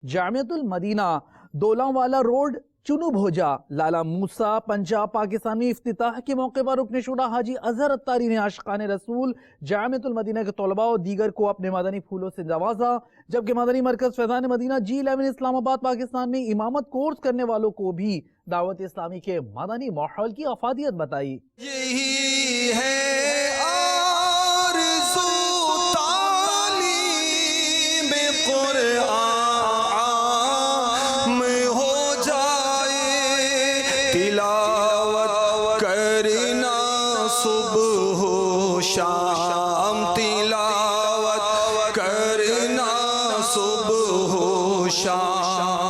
جامعۃ المدینہ دولانوالا روڈ چنو بھوجا لالا موسیٰ پنجاب پاکستان میں افتتاح کے موقع پر رکن شورا حاجی اظہر اتاری نے عاشقان رسول جامعۃ المدینہ کے طلباء اور دیگر کو اپنے مدنی پھولوں سے نوازا، جبکہ مدنی مرکز فیضان مدینہ G11 اسلام آباد پاکستان میں امامت کورس کرنے والوں کو بھی دعوت اسلامی کے مدنی ماحول کی افادیت بتائی۔ یہی ہے تلاوت کرنا صبح و شام، تلاوت کرنا صبح و شام۔